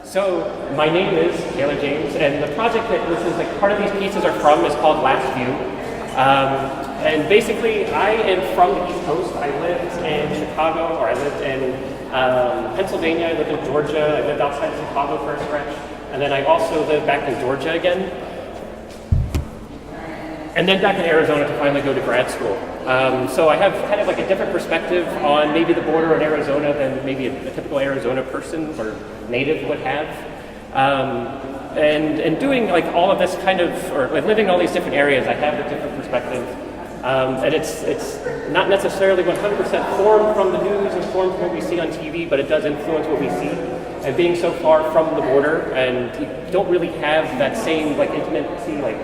So my name is Taylor James, and the project that this is like part of these pieces are from is called Last View. And basically, I am from the East Coast. I lived in Chicago, or I lived in Pennsylvania. I lived in Georgia. I lived outside of Chicago for a stretch, and then I also lived back in Georgia again, and then back in Arizona to finally go to grad school. So I have kind of like a different perspective on maybe the border in Arizona than maybe a typical Arizona person or native would have. And doing like all of this kind of, or like living in all these different areas, I have a different perspective. And it's not necessarily 100% formed from the news and formed from what we see on TV, but it does influence what we see. And being so far from the border, and you don't really have that same like intimacy, like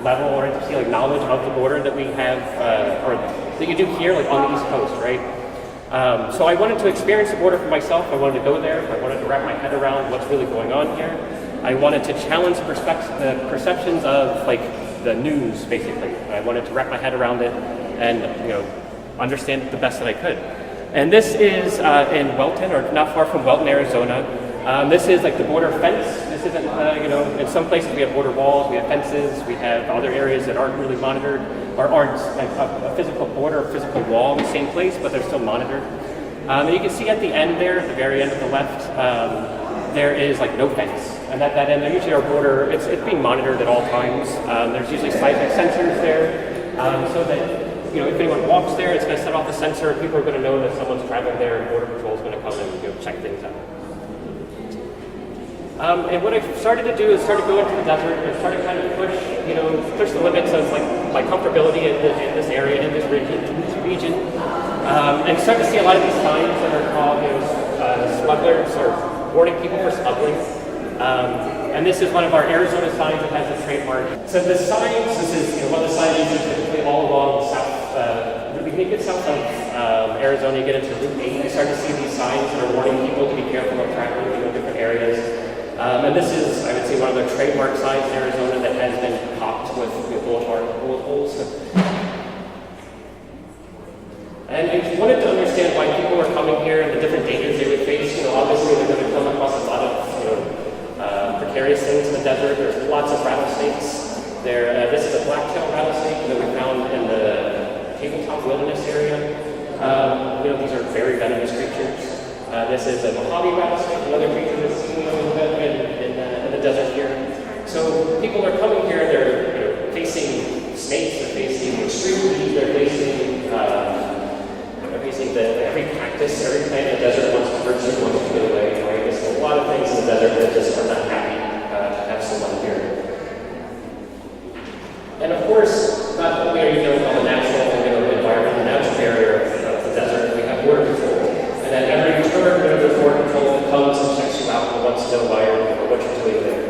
level or intimacy, like knowledge of the border that we have, or that you do here, like on the East Coast, right? So I wanted to experience the border for myself. I wanted to go there. I wanted to wrap my head around what's really going on here. I wanted to challenge the perceptions of like the news, basically. I wanted to wrap my head around it and understand it the best that I could. And this is in Welton, or not far from Welton, Arizona. This is like the border fence. This isn't, in some places we have border walls, we have fences, we have other areas that aren't really monitored, or aren't like a physical border, a physical wall in the same place, but they're still monitored. And you can see at the end there, at the very end of the left, there is like no fence. And at that end, usually our border, it's being monitored at all times. There's usually seismic sensors there, so that if anyone walks there, it's going to set off the sensor. People are going to know that someone's traveling there, and Border Patrol is going to come and check things out. And what I started to do is start to go into the desert and start to kind of push the limits of like my comfortability in this area, in this region, and start to see a lot of these signs that are called smugglers, or warning people for smuggling. And this is one of our Arizona signs that has a trademark. So the signs, this is one of the signs you see typically all along the south, when you get south of Arizona, you get into Route 8, you start to see these signs that are warning people to be careful of traveling to different areas. And this is, I would say, one of the trademark signs in Arizona that has been popped with bullet holes. And I wanted to understand why people were coming here and the different dangers they would face. Obviously they're going to come across a lot of precarious things in the desert. There's lots of rattlesnakes. This is a black-tailed rattlesnake that we found in the tabletop wilderness area. These are very venomous creatures. This is a Mojave rattlesnake, another creature that's seen in the desert here. So people are coming here, they're facing snakes, they're facing extreme heat, they're facing every cactus, every plant in the desert wants to hurt you, wants to get away, right? There's a lot of things in the desert that just are not happy to have someone here. And of course, not only are you dealing with the natural environment, the natural barrier of the desert, we have Border Patrol. And at every turn, there's Border Patrol that comes and checks you out and wants to know what you're doing there.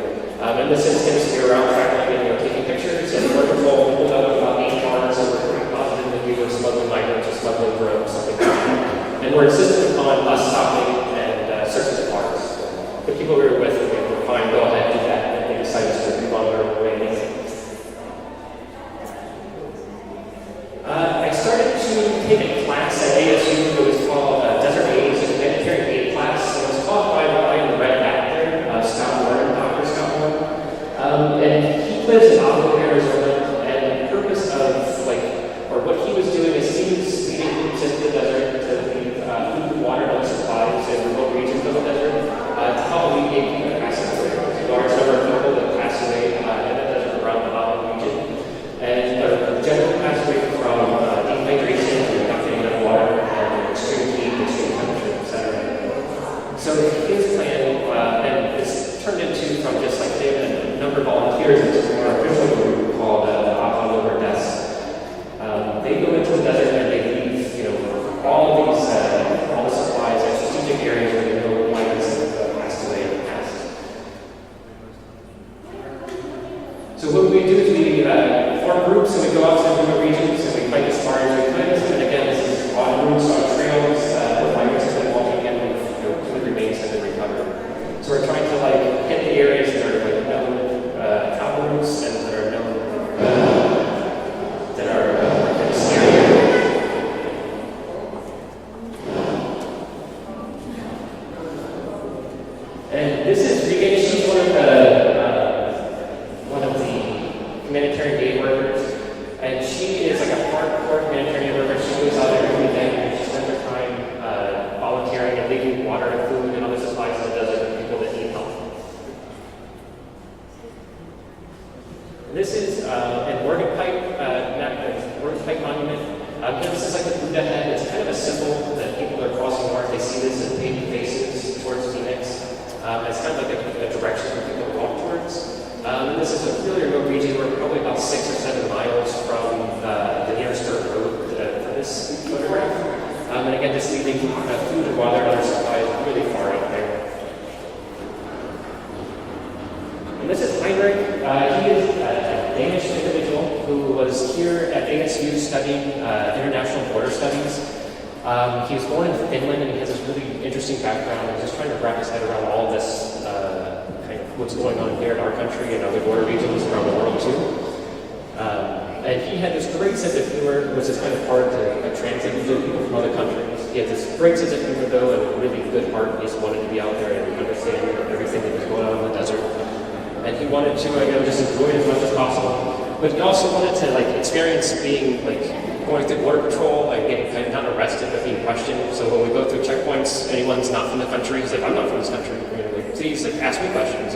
In this instance, we were out traveling and taking pictures, and Border Patrol pulled out about 8 cars, and we're pretty positive that we were smuggling migrants or smuggling drugs, something like that. And we're insistent upon us stopping and searching the cars. The people we were with were fine, go ahead, do that, and they decided to move on their way anyway. I started to take a class at ASU that was called Desert Aid, so humanitarian aid class. It was taught by the guy in the red hat there, Sonoran, Dr. Sonoran. And he lives in Ogden, Arizona, and the purpose of, what he was doing is he was leading groups into the desert to leave food, water, and other supplies in remote regions of the desert to help alleviate people that pass away. There's a large number of people that pass away in the desert around the Ogden region. And generally pass away from dehydration, reduction of water, and extreme heat, extreme temperature, etc. So his plan, and this turned into from just like they had a number of volunteers into a more official group called the Over Desk. They go into the desert and they leave, all the supplies at strategic areas where they know migrants have passed away in the past. So what we do is we form groups and we go out to remote regions and we fight as far as we could. And again, this is on routes, on trails where migrants have been walking in with remains have been recovered. So we're trying to hit the areas that are known travel routes and that are known that are scary. This is like the Buddha head. It's kind of a symbol that people that are crossing north, they see this as painted faces towards Phoenix. It's kind of like a direction for people to walk towards. And this is a really remote region. We're probably about 6 or 7 miles from the nearest dirt road for this photograph. And again, just leaving food and water and other supplies really far out there. And this is Heinrich. He is a Danish individual who was here at ASU studying international border studies. He was born in Finland and he has this really interesting background. He's just trying to wrap his head around all this kind of what's going on here in our country and other border regions around the world too. And he had this great sense of humor, which is kind of hard to translate to people from other countries. He had this great sense of humor though, and a really good heart. He just wanted to be out there and understand everything that was going on in the desert. And he wanted to, just enjoy it as much as possible. But he also wanted to experience being going through border patrol, getting kind of not arrested, but being questioned. So when we go through checkpoints, anyone's not from the country, he's like, I'm not from this country. Please ask me questions,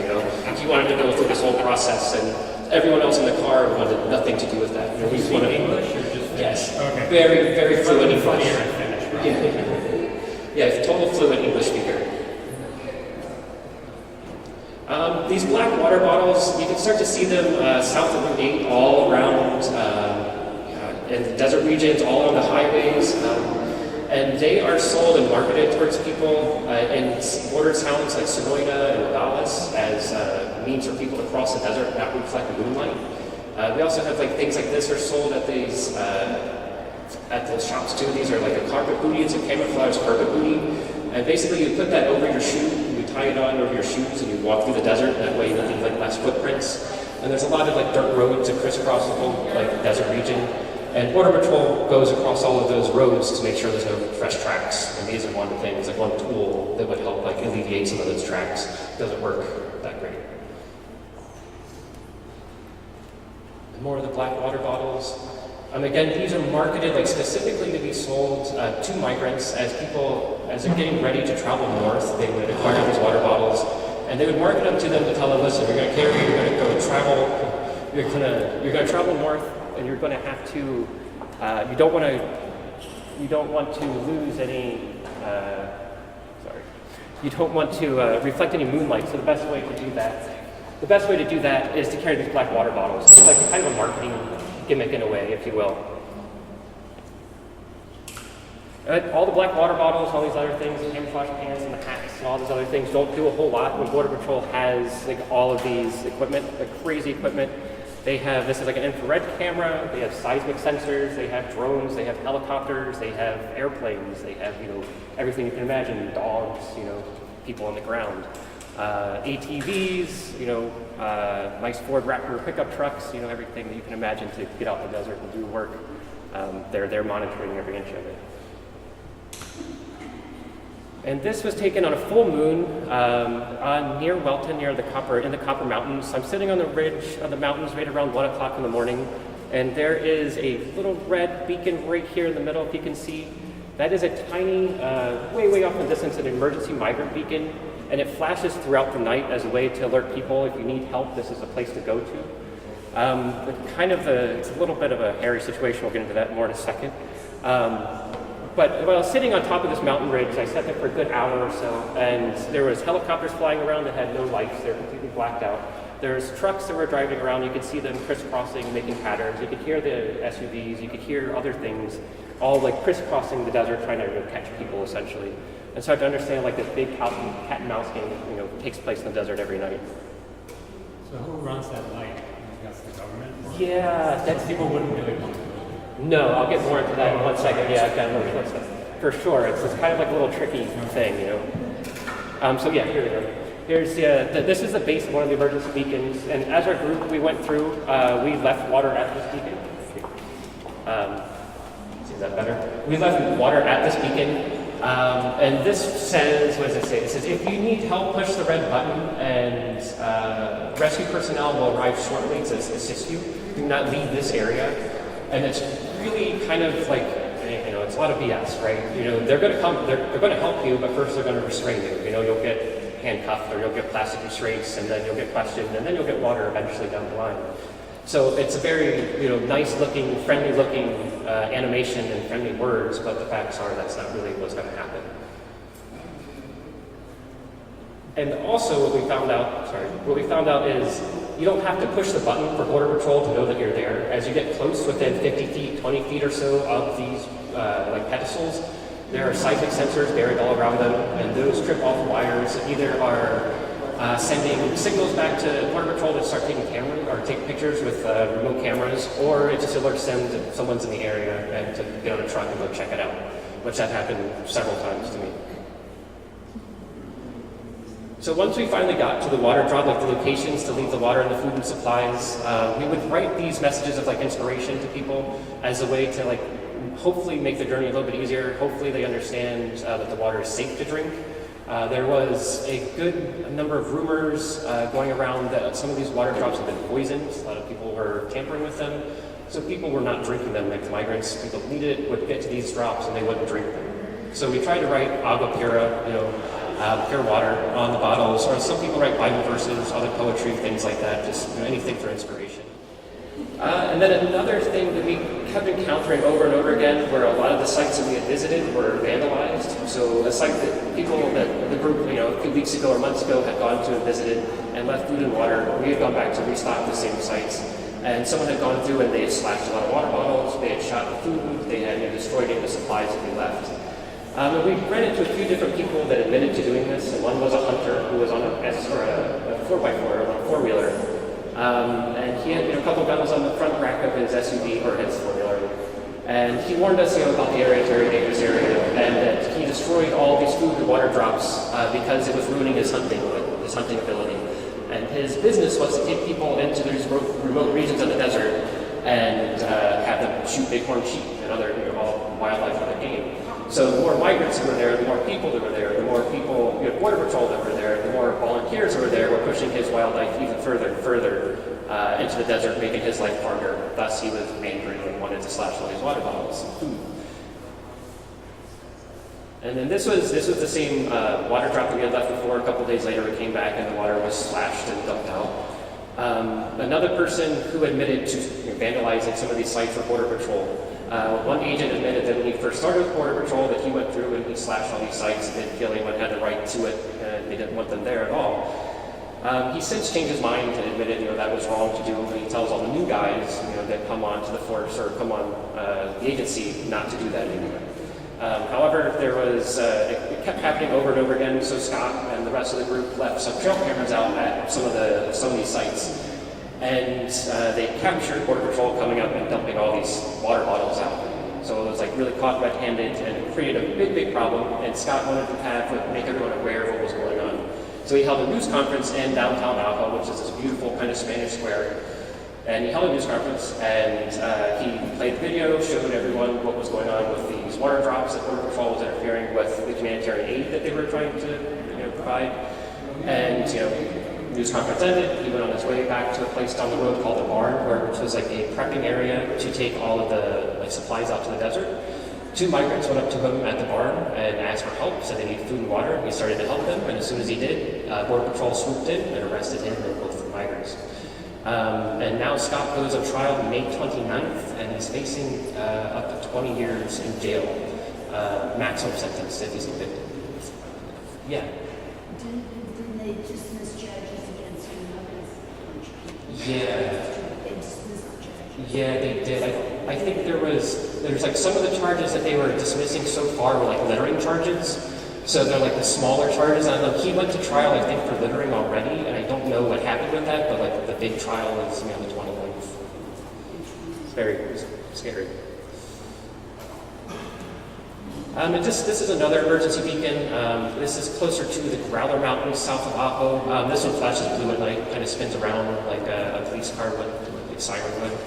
He wanted to go through this whole process, and everyone else in the car wanted nothing to do with that. He speak English or just Finnish? Yes. Okay. Very, very fluent English. Funnier in Finnish, right? Yeah, total fluent English speaker. These black water bottles, you can start to see them south of Route 8 all around in the desert regions, all along the highways. And they are sold and marketed towards people in border towns like Sonoran and Dallas as a means for people to cross the desert that reflect the moonlight. We also have things like this are sold at these at those shops too. These are like a carpet booty. It's a camouflage carpet booty. And basically you put that over your shoe, you tie it on over your shoes and you walk through the desert. That way you leave less footprints. And there's a lot of dirt roads that crisscross the whole desert region. And Border Patrol goes across all of those roads to make sure there's no fresh tracks. And these are one of the things, one tool that would help alleviate some of those tracks. It doesn't work that great. And more of the black water bottles. Again, these are marketed specifically to be sold to migrants as they're getting ready to travel north. They would acquire these water bottles, and they would market them to them to tell them, listen, you're going to carry, you're going to go travel, you're going to travel north, and you're going to have to. You don't want to lose any. You don't want to reflect any moonlight. So the best way to do that is to carry these black water bottles. It's like kind of a marketing gimmick in a way, if you will. All the black water bottles, all these other things, the camouflage pants and the hats and all these other things don't do a whole lot when Border Patrol has all of these equipment, crazy equipment. They have, this is an infrared camera, they have seismic sensors, they have drones, they have helicopters, they have airplanes, they have, everything you can imagine, dogs, people on the ground. ATVs, nice Ford Raptor pickup trucks, everything that you can imagine to get out in the desert and do work. They're monitoring every inch of it. And this was taken on a full moon near Welton, in the Copper Mountains. I'm sitting on the ridge of the mountains right around 1 o'clock in the morning, and there is a little red beacon right here in the middle, if you can see. That is a tiny, way off in the distance, an emergency migrant beacon, and it flashes throughout the night as a way to alert people if you need help. This is a place to go to. It's a little bit of a hairy situation. We'll get into that more in a second. But while I was sitting on top of this mountain ridge, I sat there for a good hour or so, and there was helicopters flying around that had no lights. They were completely blacked out. There's trucks that were driving around. You could see them crisscrossing, making patterns. You could hear the SUVs. You could hear other things, all crisscrossing the desert, trying to catch people, essentially. And so I had to understand this big cat and mouse game that takes place in the desert every night. So who runs that light? I guess the government? Yeah, that's people wouldn't really want to. No, I'll get more into that in 1 second. Yeah, I've got more stuff. For sure, it's kind of a little tricky thing, So yeah, here we go. Here's this is the base of one of the emergency beacons, and as our group we went through, we left water at this beacon. Is that better? We left water at this beacon, and this says, what does it say? It says, if you need help, push the red button, and rescue personnel will arrive shortly to assist you. Do not leave this area. And it's really kind of it's a lot of BS, right? They're going to come, they're going to help you, but first they're going to restrain you. You'll get handcuffed, or you'll get plastic restraints, and then you'll get questioned, and then you'll get water eventually down the line. So it's a very, nice-looking, friendly-looking animation and friendly words, but the facts are that's not really what's going to happen. And also what we found out is you don't have to push the button for Border Patrol to know that you're there. As you get close, within 50 feet, 20 feet or so of these like pedestals, there are seismic sensors buried all around them, and those trip off wires that either are sending signals back to Border Patrol to start taking cameras or take pictures with remote cameras, or it just alerts them that someone's in the area and to get on a truck and go check it out, which have happened several times to me. So once we finally got to the water drop, like the locations to leave the water and the food and supplies, we would write these messages of like inspiration to people as a way to like hopefully make the journey a little bit easier. Hopefully they understand that the water is safe to drink. There was a good number of rumors going around that some of these water drops have been poisoned. A lot of people were tampering with them. So people were not drinking them like the migrants. People who needed it would get to these drops and they wouldn't drink them. So we tried to write agua pura, pure water on the bottles, or some people write Bible verses, other poetry, things like that, just anything for inspiration. And then another thing that we kept encountering over and over again were a lot of the sites that we had visited were vandalized. So a site that the group, a few weeks ago or months ago had gone to and visited and left food and water, we had gone back to restock the same sites. And someone had gone through and they had slashed a lot of water bottles, they had shot the food, they had destroyed any of the supplies that we left. And we ran into a few different people that admitted to doing this, and one was a hunter who was on a 4x4, on a four-wheeler. And he had a couple guns on the front rack of his SUV, or his four-wheeler. And he warned us about the area, it's a very dangerous area, and that he destroyed all these food and water drops because it was ruining his hunting ability. And his business was to take people into these remote regions of the desert and have them shoot bighorn sheep and other all wildlife and other game. So the more migrants that were there, the more people that were there, the more people, Border Patrol that were there, the more volunteers that were there, were pushing his wildlife even further and further into the desert, making his life harder. Thus, he was angry and wanted to slash all these water bottles and food. And then this was the same water drop that we had left before. A couple days later, we came back and the water was slashed and dumped out. Another person who admitted to vandalizing some of these sites for Border Patrol. One agent admitted that when he first started with Border Patrol that he went through and he slashed all these sites and didn't feel anyone had the right to it and they didn't want them there at all. He since changed his mind and admitted that was wrong to do, and he tells all the new guys that come on to the force or come on the agency not to do that anymore. However, there was it kept happening over and over again, so Scott and the rest of the group left some trail cameras out at some of these sites. And they captured Border Patrol coming up and dumping all these water bottles out. So it was like really caught red-handed and it created a big, big problem. And Scott wanted to make everyone aware of what was going on. So he held a news conference in downtown Alpha, which is this beautiful kind of Spanish square. And he held a news conference and he played the video, showed everyone what was going on with these water drops, that Border Patrol was interfering with the humanitarian aid that they were trying to provide. And news conference ended, he went on his way back to a place down the road called the barn, which was like a prepping area to take all of the supplies out to the desert. Two migrants went up to him at the barn and asked for help, said they needed food and water. He started to help them, and as soon as he did, Border Patrol swooped in and arrested him and both the migrants. And now Scott goes on trial May 29th, and he's facing up to 20 years in jail, maximum sentence if he's convicted. Yeah. Didn't they dismiss charges against him? Yeah. They dismissed the charges. Yeah, they did. I think there's like some of the charges that they were dismissing so far were like littering charges. So they're like the smaller charges. I don't know. He went to trial, I think, for littering already, and I don't know what happened with that, but like the big trial is the 29th. It's very scary. And this is another emergency beacon. This is closer to the Growler Mountains, south of Apo. This one flashes blue at night, kind of spins around like a police car would, like siren would.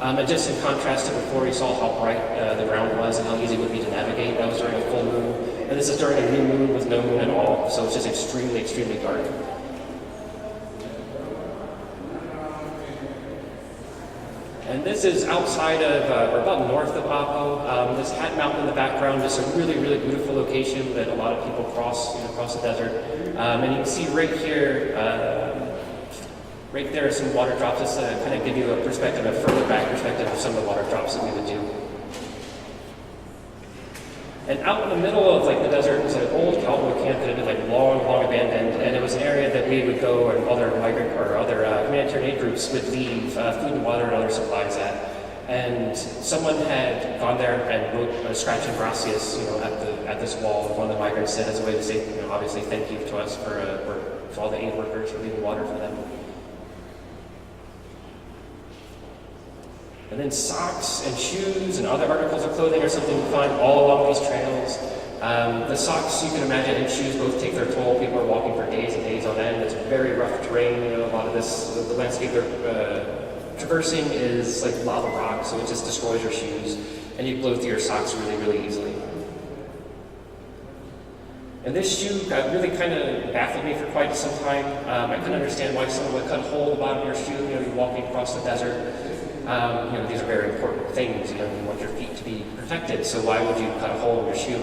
And just in contrast to before, you saw how bright the ground was and how easy it would be to navigate. That was during a full moon. And this is during a new moon with no moon at all, so it's just extremely, extremely dark. And this is outside of, or about north of Apo. This Hat Mountain in the background, just a really, really beautiful location that a lot of people cross the desert. And you can see right here, right there are some water drops, just to kind of give you a perspective, a further back perspective of some of the water drops that we would do. And out in the middle of like the desert was an old cowboy camp that had been like long abandoned, and it was an area that we would go and other migrant or other humanitarian aid groups would leave food and water and other supplies at. And someone had gone there and wrote a scratch and gracias, at this wall. One of the migrants said as a way to say, obviously thank you to us for all the aid workers for leaving water for them. And then socks and shoes and other articles of clothing are something you find all along these trails. The socks, you can imagine, and shoes both take their toll. People are walking for days and days on end. It's very rough terrain. A lot of the landscape they're traversing is like lava rock, so it just destroys your shoes, and you blow through your socks really easily. And this shoe really kind of baffled me for quite some time. I couldn't understand why someone would cut a hole in the bottom of your shoe. You're walking across the desert. These are very important things. You want your feet to be protected, so why would you cut a hole in your shoe?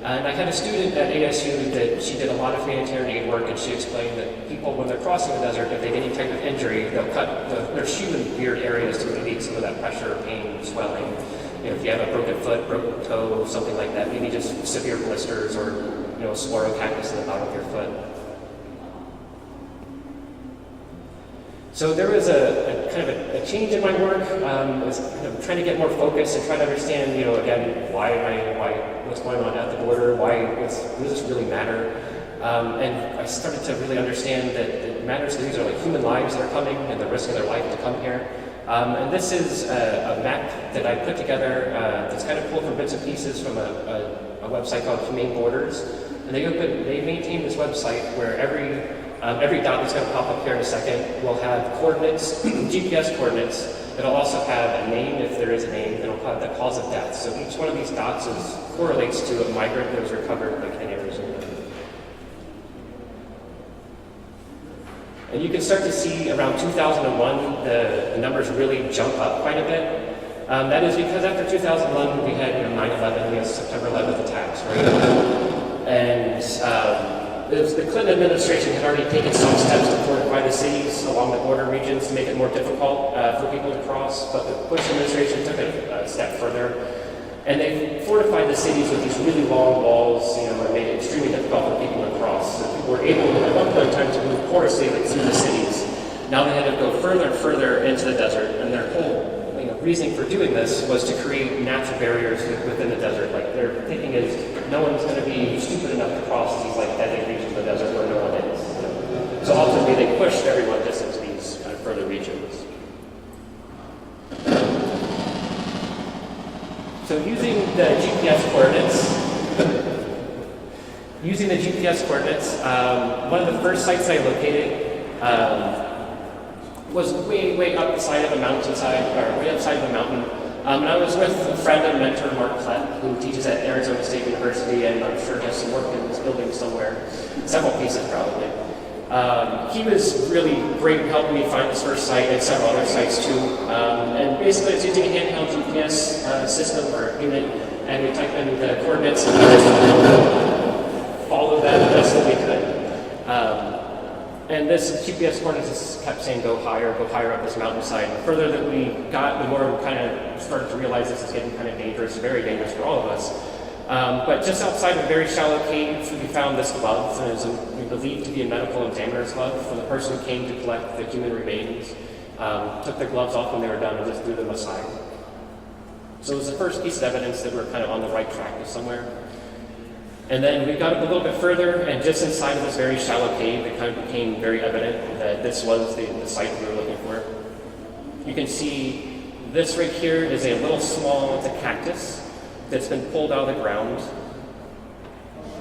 And I had a student at ASU that she did a lot of humanitarian aid work, and she explained that people, when they're crossing the desert, if they get any type of injury, they'll cut their shoe in weird areas to alleviate some of that pressure, pain, swelling. If you have a broken foot, broken toe, something like that, maybe just severe blisters or a saguaro cactus in the bottom of your foot. So there was a kind of a change in my work. I was trying to get more focused and trying to understand, again, why what's going on at the border, does this really matter? And I started to really understand that it matters because these are like human lives that are coming and the risk of their life to come here. And this is a map that I put together that's kind of pulled from bits and pieces from a website called Humane Borders. And they maintain this website where every dot that's going to pop up here in a second will have coordinates, GPS coordinates. It'll also have a name, if there is a name. It'll have the cause of death. So each one of these dots correlates to a migrant that was recovered like in Arizona. And you can start to see around 2001, the numbers really jump up quite a bit. That is because after 2001, we had 9/11, we had September 11th attacks, right? And the Clinton administration had already taken some steps to fortify the cities along the border regions to make it more difficult for people to cross, but the Bush administration took it a step further. And they fortified the cities with these really long walls, and made it extremely difficult for people to cross. So people were able, at one point in time, to move porously through the cities. Now they had to go further and further into the desert, and their whole reasoning for doing this was to create natural barriers within the desert. Like their thinking is, no one's going to be stupid enough to cross these deadly regions of the desert where no one is. So ultimately, they pushed everyone just into these kind of further regions. So using the GPS coordinates, one of the first sites I located was way up the side of a mountainside, or way upside of a mountain. And I was with a friend and mentor, Mark Klett, who teaches at Arizona State University, and I'm sure has some work in this building somewhere, several pieces probably. He was really great in helping me find this first site and several other sites too. And basically it's using a handheld GPS system or unit, and we type in the coordinates and follow that the best that we could. And this GPS coordinates just kept saying go higher up this mountainside. The further that we got, the more we kind of started to realize this is getting kind of dangerous, very dangerous for all of us. But just outside of a very shallow cave, we found this glove, and it was we believed to be a medical examiner's glove from the person who came to collect the human remains. Took their gloves off when they were done and just threw them aside. So it was the first piece of evidence that we're kind of on the right track somewhere. And then we got up a little bit further, and just inside of this very shallow cave, it kind of became very evident that this was the site we were looking for. You can see this right here is a little small, it's a cactus that's been pulled out of the ground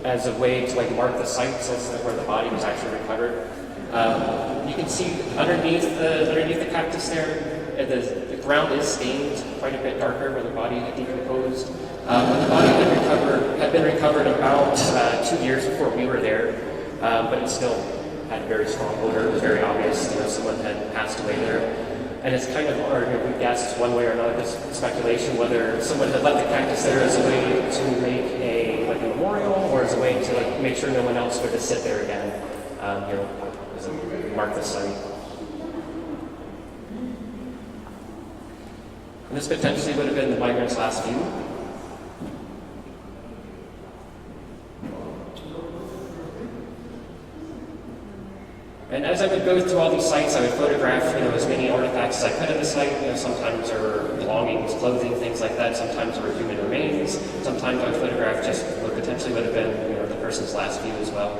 as a way to mark the sites as where the body was actually recovered. You can see underneath the cactus there, the ground is stained quite a bit darker where the body had decomposed. The body had been recovered about 2 years before we were there, but it still had a very strong odor. It was very obvious, someone had passed away there. And it's kind of, or we guessed one way or another, just speculation, whether someone had left the cactus there as a way to make a memorial, or as a way to make sure no one else would just sit there again, as a mark the site. And this potentially would have been the migrants' last view. as I would go through all these sites, I would photograph, as many artifacts as I could of the site. Sometimes there were belongings, clothing, things like that. Sometimes there were human remains. Sometimes I would photograph just what potentially would have been, the person's last view as well.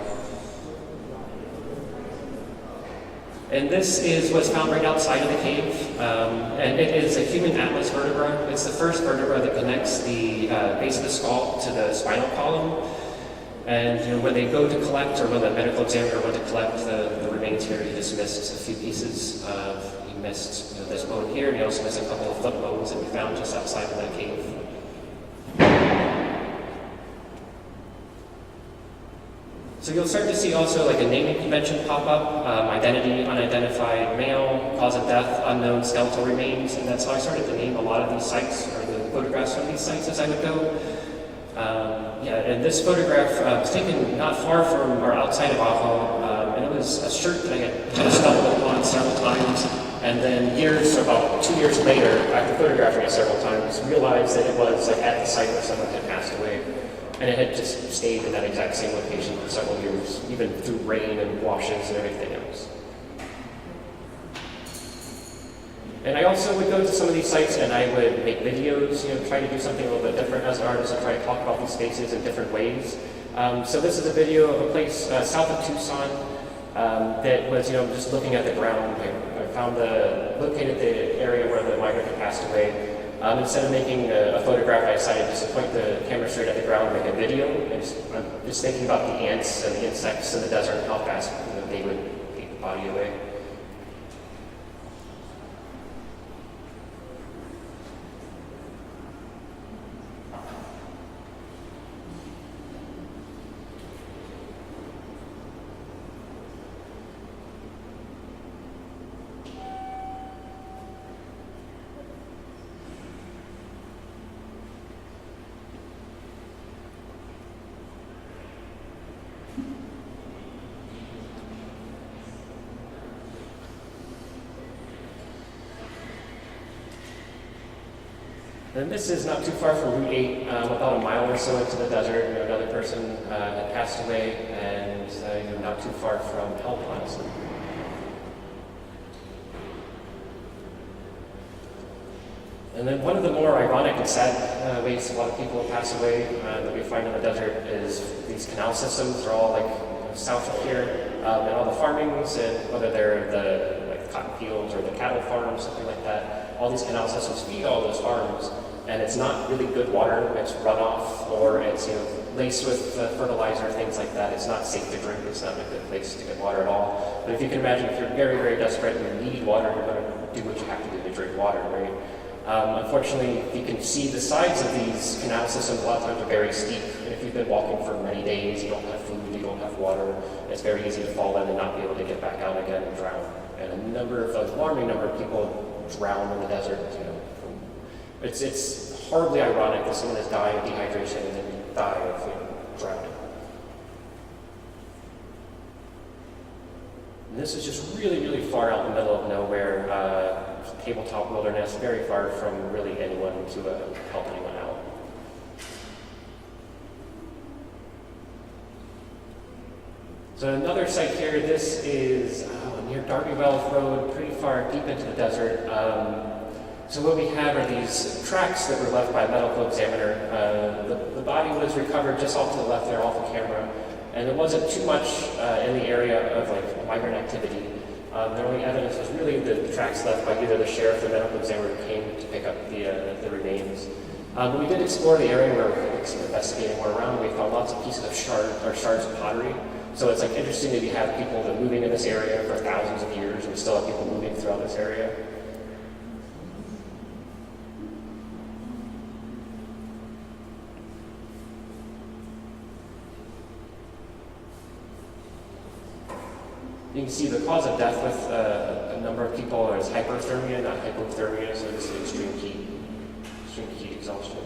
And this is what's found right outside of the cave, and it is a human atlas vertebra. It's the first vertebra that connects the base of the skull to the spinal column. And when they go to collect, or when the medical examiner went to collect the remains here, he just missed a few pieces. He missed this bone here, and he also missed a couple of foot bones that we found just outside of that cave. So you'll start to see also like a naming convention pop up, identity, unidentified male, cause of death, unknown, skeletal remains, and that's how I started to name a lot of these sites, or the photographs from these sites as I would go. And this photograph was taken not far from or outside of Aho, and it was a shirt that I had kind of stumbled upon several times, and then about 2 years later, after photographing it several times, realized that it was like at the site where someone had passed away. And it had just stayed in that exact same location for several years, even through rain and washes and everything else. And I also would go to some of these sites and I would make videos, try to do something a little bit different as an artist and try to talk about these spaces in different ways. So this is a video of a place south of Tucson that was, just looking at the ground. I located the area where the migrant had passed away. Instead of making a photograph, I decided just to point the camera straight at the ground and make a video. And I'm just thinking about the ants and the insects in the desert and how fast they would take the body away. And this is not too far from Route 8, about a mile or so into the desert. Another person had passed away, and not too far from Help, honestly. And then one of the more ironic and sad ways a lot of people pass away that we find in the desert is these canal systems. They're all south of here, and all the farmings, and whether they're the cotton fields or the cattle farms, something like that. All these canal systems feed all those farms, and it's not really good water. It's runoff, or it's laced with fertilizer, things like that. It's not safe to drink. It's not a good place to get water at all. But if you can imagine, if you're very, very desperate and you need water, you're going to do what you have to do to drink water, right? Unfortunately, you can see the sides of these canal systems a lot of times are very steep. And if you've been walking for many days, you don't have food, you don't have water, it's very easy to fall in and not be able to get back out again and drown. And an alarming number of people drown in the desert. It's horribly ironic that someone has died of dehydration and then die of drowning. And this is just really, really far out in the middle of nowhere, tabletop wilderness, very far from really anyone to help anyone out. So another site here, this is near Darby Wells Road, pretty far deep into the desert. So what we have are these tracks that were left by a medical examiner. The body was recovered just off to the left there, off the camera, and there wasn't too much in the area of migrant activity. The only evidence was really the tracks left by either the sheriff or the medical examiner who came to pick up the remains. But we did explore the area where we were investigating more around. We found lots of pieces of shards of pottery. So it's interesting that we have people that are moving in this area for thousands of years, and we still have people moving throughout this area. You can see the cause of death with a number of people is hyperthermia, not hypothermia, so this is extreme heat exhaustion.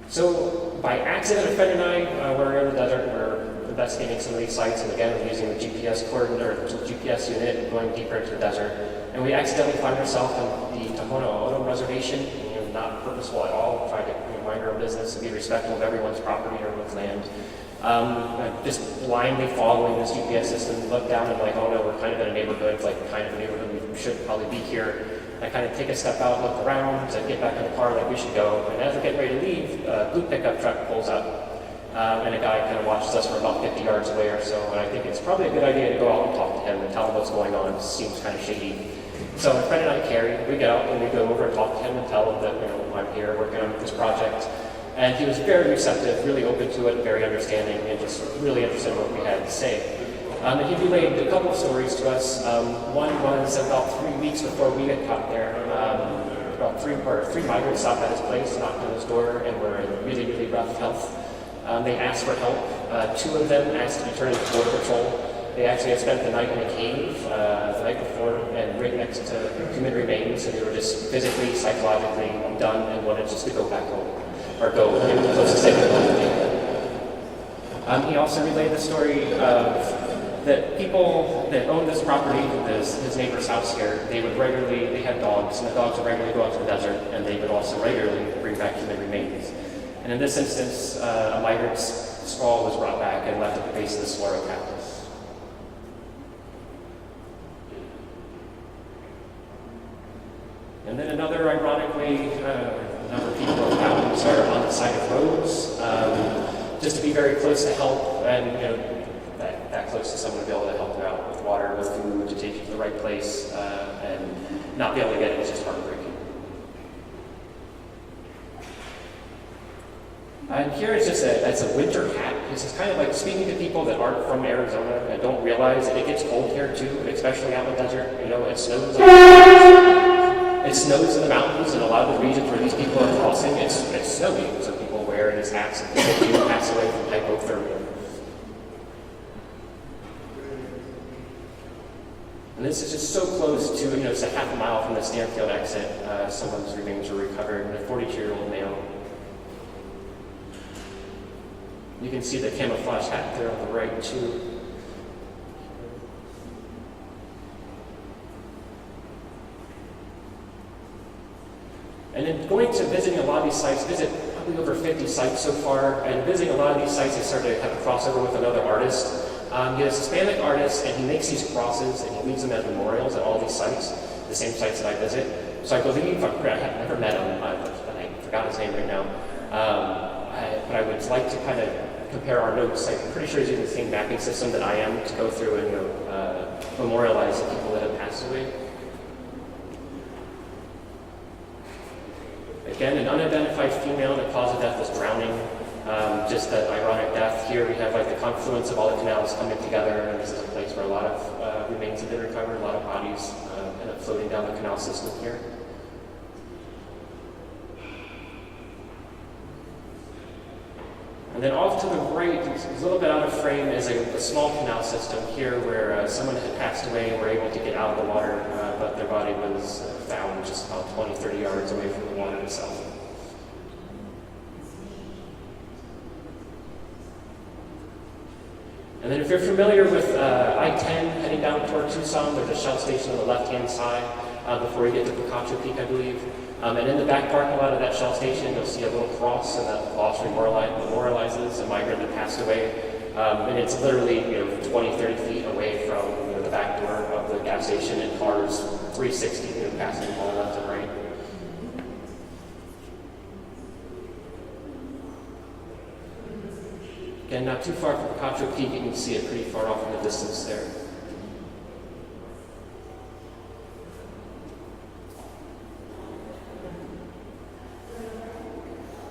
So by accident, a friend and I were in the desert, we're investigating some of these sites, and again, we're using the GPS coordinate or the GPS unit and going deeper into the desert. And we accidentally found ourselves on the Tohono O'odham reservation, not purposeful at all, trying to mind our own business and be respectful of everyone's property or everyone's land. Just blindly following this GPS system, look down and like, oh no, we're kind of in a neighborhood, like kind of a neighborhood, we should probably be here. I kind of take a step out, look around, and get back in the car like we should go. And as we're getting ready to leave, a blue pickup truck pulls up, and a guy kind of watches us from about 50 yards away or so. And I think it's probably a good idea to go out and talk to him and tell him what's going on. It seems kind of shady. So my friend and I, Carrie, we get out and we go over and talk to him and tell him that I'm here working on this project. And he was very receptive, really open to it, very understanding, and just really interested in what we had to say. And he relayed a couple of stories to us. One was about 3 weeks before we had got there. About three migrants stopped at his place, knocked on his door, and were in really, really rough health. They asked for help. 2 of them asked to be turned into border patrol. They actually had spent the night in a cave the night before, and right next to human remains, and they were just physically, psychologically done and wanted just to go back home, or go to the closest they could home. He also relayed the story of that people that owned this property, his neighbor's house here, they had dogs, and the dogs would regularly go out to the desert, and they would also regularly bring back human remains. And in this instance, a migrant's skull was brought back and left at the base of the saguaro cactus. And then ironically, a number of people have found are on the side of roads, just to be very close to help, and that close to someone to be able to help them out with water, with food, to take you to the right place, and not be able to get it was just heartbreaking. And here it's just it's a winter hat. This is kind of like speaking to people that aren't from Arizona and don't realize that it gets cold here too, especially out in the desert. It snows. It snows in the mountains, and a lot of the regions where these people are crossing, it's snowy. So people wear these hats, and people do pass away from hypothermia. And this is just so close to, it's a half a mile from the Stanfield exit. Someone's remains were recovered, a 42-year-old male. You can see the camouflage hat there on the right, too. And in going to visiting a lot of these sites, visit probably over 50 sites so far, and visiting a lot of these sites, I started to have a crossover with another artist. He's a Hispanic artist, and he makes these crosses, and he leaves them as memorials at all these sites, the same sites that I visit. So I believe, I've never met him, I forgot his name right now, but I would like to kind of compare our notes. I'm pretty sure he's using the same mapping system that I am to go through and memorialize the people that have passed away. Again, an unidentified female, and the cause of death was drowning. Just that ironic death. Here we have like the confluence of all the canals coming together, and this is a place where a lot of remains have been recovered, a lot of bodies end up floating down the canal system here. And then off to the right, a little bit out of frame, is a small canal system here where someone had passed away and were able to get out of the water, but their body was found just about 20, 30 yards away from the water itself. And then if you're familiar with I-10 heading down toward Tucson, there's a Shell station on the left-hand side before you get to Picacho Peak, I believe. And in the back parking lot of that Shell station, you'll see a little cross, and that cross memorializes a migrant that passed away. And it's literally 20, 30 feet away from the back door of the gas station, and cars 360 passing all left and right. Again, not too far from Picacho Peak, you can see it pretty far off in the distance there.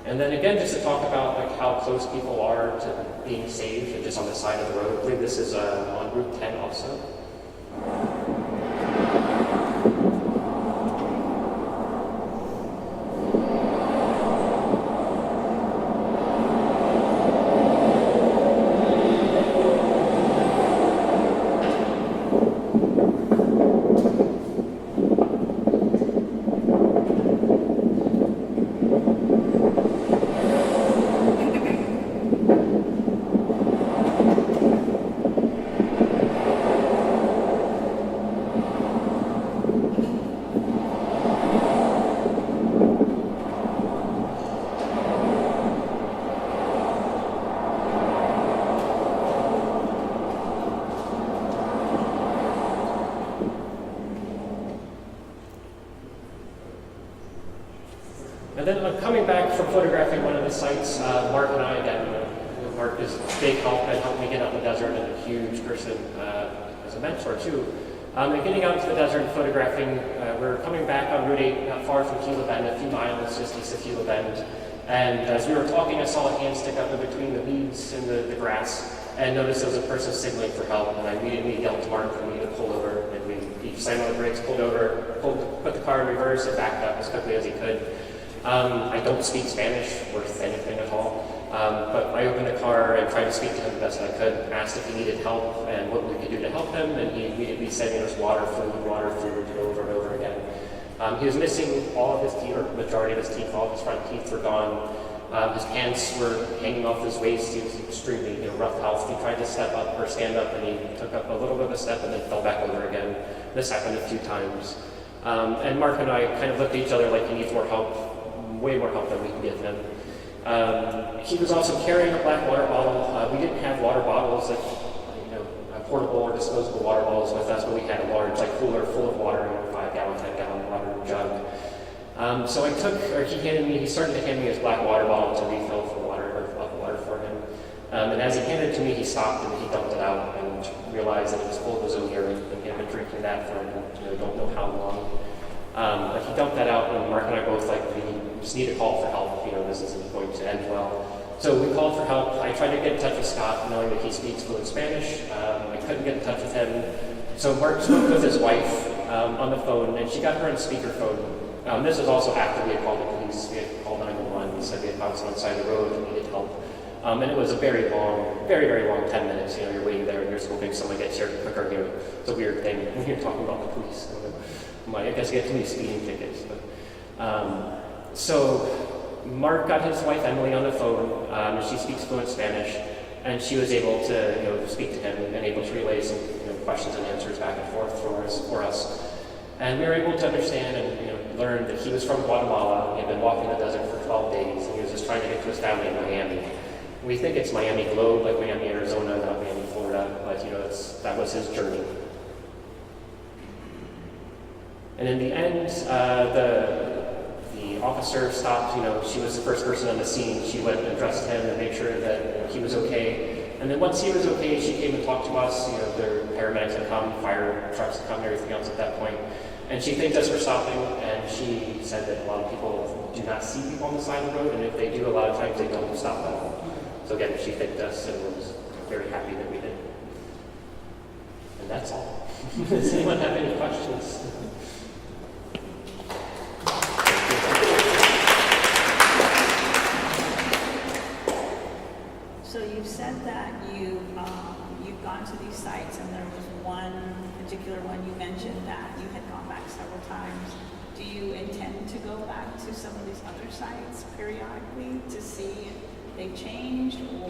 And then again, just to talk about how close people are to being saved, just on the side of the road. I believe this is on Route 10 also. And then coming back from photographing one of the sites, Mark and I, again, Mark is a big help and helped me get out in the desert and a huge person as a mentor too. And getting out into the desert and photographing, we're coming back on Route 8, not far from Gila Bend, a few miles just east of Gila Bend. And as we were talking, I saw a hand stick up in between the weeds and the grass, and noticed there was a person signaling for help. And I immediately yelled to Mark for me to pull over, and we each slammed on the brakes, pulled over, put the car in reverse, and backed up as quickly as he could. I don't speak Spanish worth anything at all. But I opened the car and tried to speak to him the best I could, asked if he needed help and what we could do to help him, and he immediately said there was water, food, over and over again. He was missing all of his teeth, or majority of his teeth, all of his front teeth were gone. His pants were hanging off his waist. He was extremely rough health. He tried to step up or stand up, and he took up a little bit of a step and then fell back over again. This happened a few times. And Mark and I kind of looked at each other like he needs more help, way more help than we can give him. He was also carrying a black water bottle. We didn't have water bottles, like portable or disposable water bottles with us, but we had a large cooler full of water, 5-gallon, 10-gallon water jug. So he started to hand me his black water bottle to refill for water for him. And as he handed it to me, he stopped and he dumped it out and realized that it was full of his own urine, and he had been drinking that for don't know how long. But he dumped that out, and Mark and I both we just need to call for help. This isn't going to end well. So we called for help. I tried to get in touch with Scott, knowing that he speaks fluent Spanish. I couldn't get in touch with him. So Mark spoke with his wife on the phone, and she got her on speakerphone. This was also after we had called the police. We had called 911 and said we had found someone on the side of the road and needed help. And it was a very long, very, very long 10 minutes. You're waiting there and you're hoping someone gets here quicker. It's a weird thing when you're talking about the police. I guess you get too many speeding tickets. So Mark got his wife Emily on the phone. She speaks fluent Spanish, and she was able to speak to him and able to relay some questions and answers back and forth for us. And we were able to understand and learn that he was from Guatemala. He had been walking the desert for 12 days, and he was just trying to get to his family in Miami. We think it's Miami Globe, like Miami, Arizona, not Miami, Florida, but that was his journey. And in the end, the officer stopped. She was the first person on the scene. She went and addressed him and made sure that he was okay. And then once he was okay, she came and talked to us. Their paramedics had come, fire trucks had come, and everything else at that point. And she thanked us for stopping, and she said that a lot of people do not see people on the side of the road, and if they do, a lot of times they don't stop them. So again, she thanked us and was very happy that we did. And that's all. Does anyone have any questions? So you've said that you've gone to these sites, and there was one particular one you mentioned that you had gone back several times. Do you intend to go back to some of these other sites periodically to see if they've changed, or?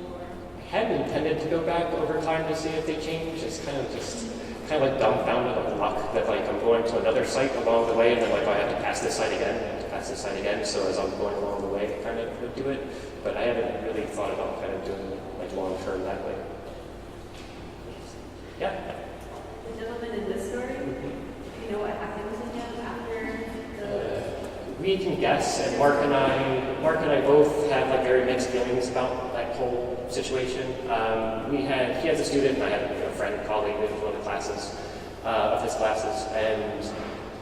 I hadn't intended to go back over time to see if they changed. It's kind of like dumbfounded of luck that I'm going to another site along the way, and then I have to pass this site again, So as I'm going along the way, I kind of would do it. But I haven't really thought about kind of doing it long term that way. Yeah. The gentleman in this story, do you know what happened to him after the? We can guess, and Mark and I both have very mixed feelings about that whole situation. He has a student, and I had a friend, colleague in one of the classes, of his classes, and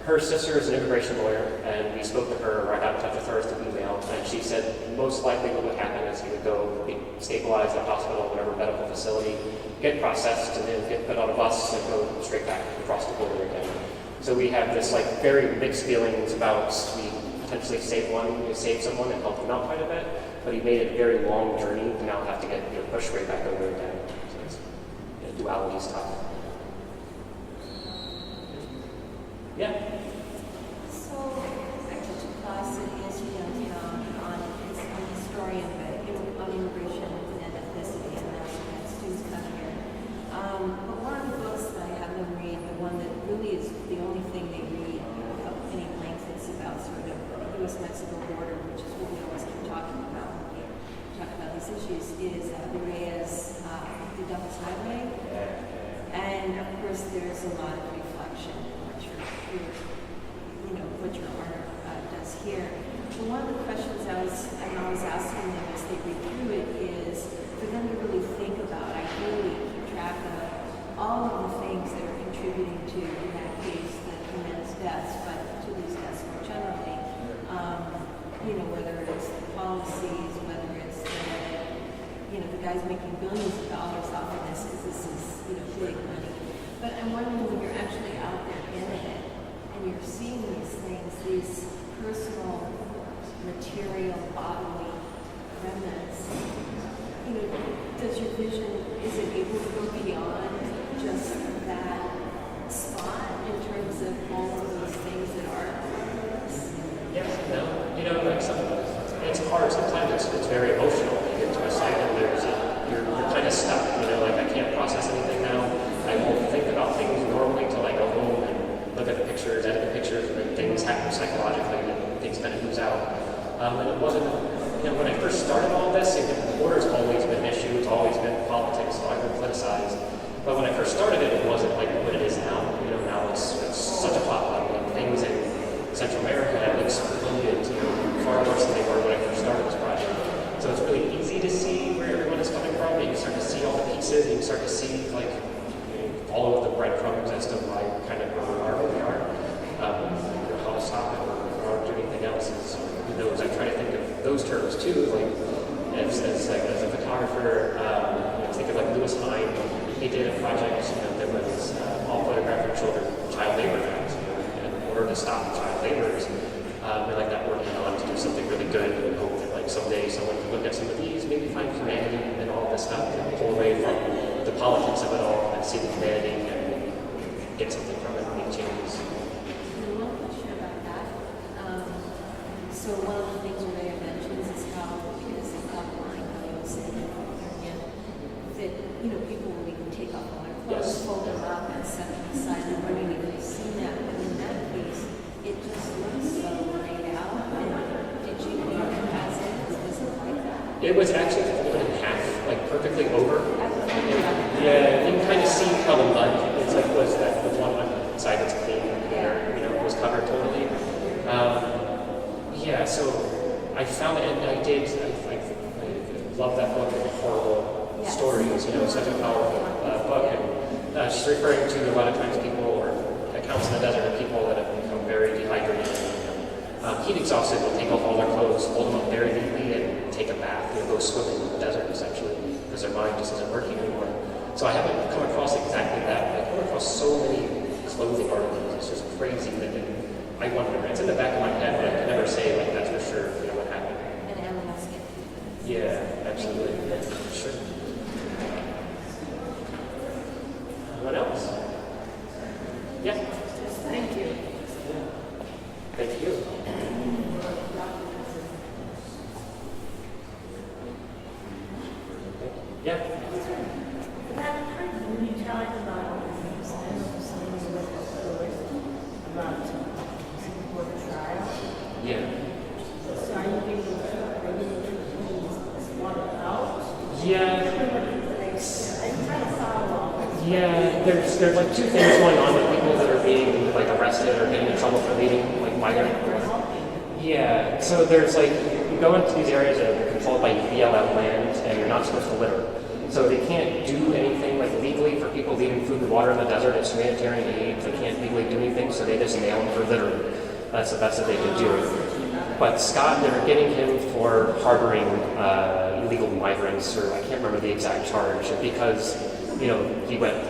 her sister is an immigration lawyer, and we spoke to her, or I got in touch with her through email, and she said most likely what would happen is he would go be stabilized at a hospital, whatever medical facility, get processed, and then get put on a bus and go straight back across the border again. So we have this very mixed feelings about we potentially save someone and help them out quite a bit, but he made it a very long journey to now have to get pushed right back over again. So it's, duality is tough. Yeah. So I teach a class in history downtown on historian, but on immigration and ethnicity, and that's students come here. But one of the books that I have them read, the one that really is the only thing they read of any length, is about sort of the U.S.-Mexico border, which is what we always keep talking about when we talk about these issues, is Reyes, the Devil's Highway. And of course, there's a lot of reflection in what your art does here. one of the questions I was asking them as they read through it is for them to really think about, ideally keep track of all of the things that are contributing to, in that case, the men's deaths, but to these deaths more generally. Whether it's the policies, whether it's the guys making billions of dollars off of this because this is, big money. But I'm wondering when you're actually out there in it and you're seeing these things, these personal, material, bodily remnants, does your vision, is it able to go beyond just that spot in terms of all of those things that are Yes, no. It's hard. Sometimes it's very emotional. You get to a site and you're kind of stuck. I can't process anything now. I won't think about things normally until I go home and look at the pictures, edit the pictures, and then things happen psychologically and things kind of ooze out. And it wasn't, when I first started all this, border's always been an issue. It's always been politics, so I've been politicized. But when I first started it wasn't like what it is now. Now it's such a hot button. Things in Central America have exploded, far worse than they were when I first started this project. So it's really easy to see where everyone is coming from. You can start to see all the pieces. You can start to see all of the breadcrumbs as to why kind of where we are where we are. How to stop it or do anything else is I try to think of those terms too. As a photographer, think of Lewis Hine. He did a project that was all photographing children, child labor acts. In order to stop child laborers, we that working on to do something really good and hope that someday someone can look at some of these, maybe find humanity and all this stuff and pull away from the politics of it all and see the humanity and get something from it and make changes. One question about that. So one of the things Renee mentions is how, because it's online, how you say that people will even take off all their clothes, fold them up and set them aside. I'm wondering if you've seen that, but in that case, it just looks so laid out. And did you leave it as is? Was it like that? It was actually folded in half, perfectly over. Yeah, you can kind of see how the mud was that the one side that's clean there, it was covered totally. So I found it, and I love that book and horrible stories, such a powerful book. And she's referring to a lot of times people or accounts in the desert of people that have become very dehydrated. Heat exhausted will take off all their clothes, hold them up very neatly, and take a bath, go swimming in the desert essentially, because their mind just isn't working anymore. So I haven't come across exactly that, but I come across so many clothing articles. It's just crazy that I wonder. It's in the back of my head, but I can never say that's for sure what happened. And animals get Yeah, absolutely. Sure. Anyone else? Yeah. Thank you. Thank you. Yeah. That part when you talk about before the trial, Yeah. so are you able to water out? Yeah. I'm trying to follow. Yeah, there's two things going on with people that are being arrested or getting in trouble for leaving migrant. Yeah, so there's you go into these areas that are controlled by BLM land and you're not supposed to litter. So they can't do anything legally for people leaving food and water in the desert. It's humanitarian aid. They can't legally do anything, so they just nail them for littering. That's the best that they can do. But Scott, they're getting him for harboring illegal migrants, or I can't remember the exact charge, because he went.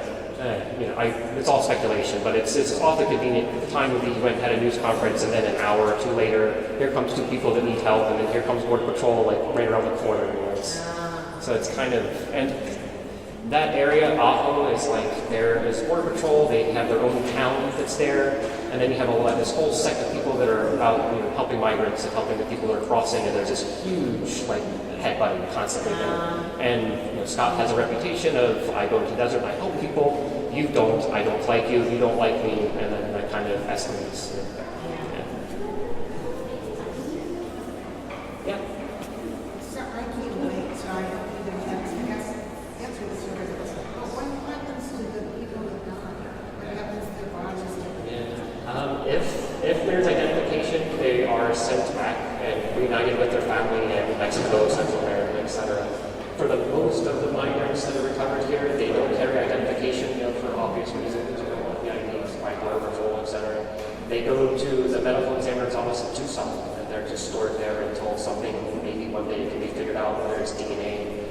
It's all speculation, but it's awfully convenient. At the time he went and had a news conference, and then an hour or two later, here comes two people that need help, and then here comes Border Patrol right around the corner. So it's kind of, and that area, Aho, is there is Border Patrol. They have their own town that's there, and then you have this whole sect of people that are out, helping migrants and helping the people that are crossing. And there's this huge headbutting constantly there. And Scott has a reputation of I go into the desert and I help people. You don't. I don't like you. You don't like me. And then that kind of escalates. Yeah. So I can't wait, so I don't either answer this or but what happens to the people that die? What happens to their bodies? If there's identification, they are sent back and reunited with their family in Mexico, Central America, etc. For the most of the migrants that are recovered here, they don't carry identification, for obvious reasons. You don't want the IDs by Border Patrol, etc. They go to the medical examiner's office in Tucson, and they're just stored there until something maybe one day can be figured out, whether it's DNA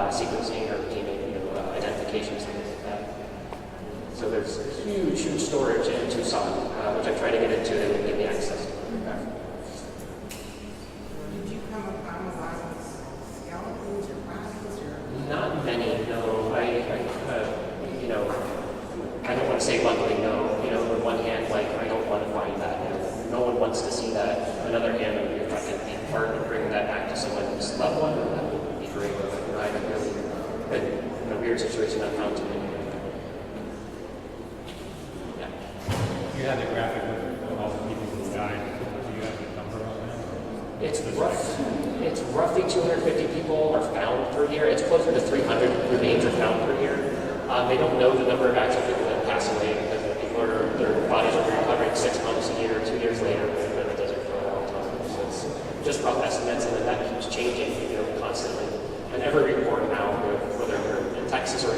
sequencing or DNA identification, things like that. So there's huge storage in Tucson, which I try to get into. They would give me access to. Did you come upon a lot of skeletons or bodies or? Not many, no. I don't want to say luckily no. On one hand, like I don't want to find that. No one wants to see that. On the other hand, if I can be part of bringing that back to someone's loved one, that would be great. I haven't really been in a weird situation I've found to be. Yeah. You had the graphic with all the people who died. Do you have a number on that? It's roughly 250 people are found per year. It's closer to 300 remains are found per year. They don't know the number of actual people that pass away because their bodies are recovered 6 months, a year, 2 years later. They've been in the desert for a long time. So it's just rough estimates, and then that keeps changing, constantly. And every report now, whether they're in Texas or